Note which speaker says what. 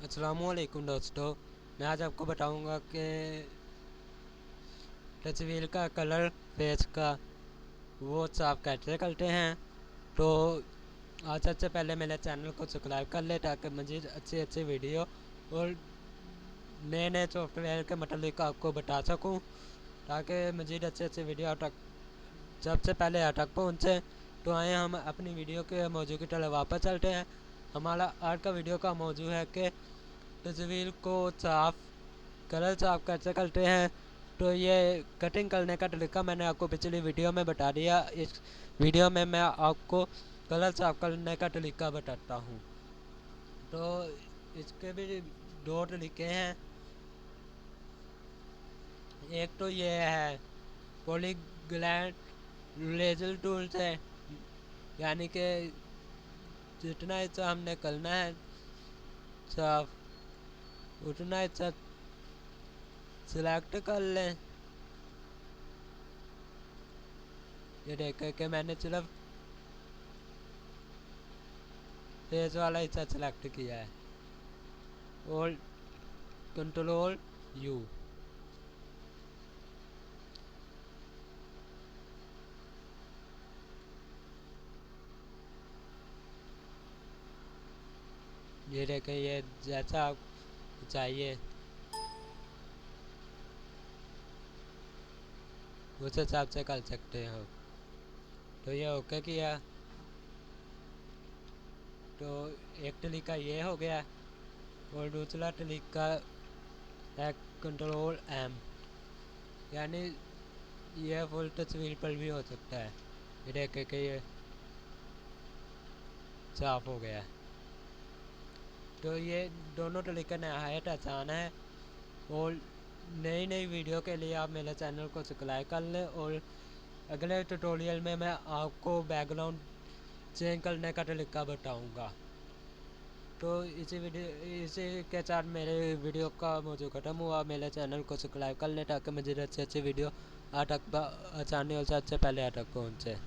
Speaker 1: अस्सलामुअलैकुम दोस्तों, मैं आज आपको बताऊंगा कि तस्वीर का कलर फेस का वो साफ कैसे करते हैं। तो आज सबसे पहले मेरे चैनल को सब्सक्राइब कर ले ताकि मज़ीद अच्छी अच्छी वीडियो और नए नए सॉफ्टवेयर के मतलब आपको बता सकूं, ताकि मज़ीद अच्छी अच्छी वीडियो तक सबसे पहले आप तक पहुँचे। तो आए हम अपनी वीडियो के मौजू की तरफ वापस चलते हैं। हमारा आज का वीडियो का मौजू है कि तस्वीर को साफ कलर साफ कैसे करते हैं। तो ये कटिंग करने का तरीका मैंने आपको पिछली वीडियो में बता दिया। इस वीडियो में मैं आपको कलर साफ करने का तरीका बताता हूँ। तो इसके भी दो तरीके हैं। एक तो ये है पॉलीग्लैंड लेजर टूल से, यानी कि जितना हिस्सा हमने करना है साफ उतना हिस्सा सिलेक्ट कर लें। ये देखें कि मैंने सिर्फ फेस वाला हिस्सा सिलेक्ट किया है और कंट्रोल यू। ये देखें, ये जैसा आपको चाहिए उस हिसाब से कर सकते हैं। तो ये ओके किया तो एक तरीका ये हो गया और दूसरा तरीका है कंट्रोल एम, यानी ये फुल तस्वीर पर भी हो सकता है। ये देखें कि ये साफ हो गया। तो ये दोनों तरीके नहायत आसान है और नई नई वीडियो के लिए आप मेरे चैनल को सब्सक्राइब कर लें। और अगले ट्यूटोरियल में मैं आपको बैकग्राउंड चेंज करने का तरीका बताऊंगा। तो इसी के साथ मेरे वीडियो का मौजू ख़त्म हुआ। मेरे चैनल को सब्सक्राइब कर लें ताकि मुझे अच्छी अच्छी वीडियो आ तक आसानी और सबसे पहले आ तक पहुँचे।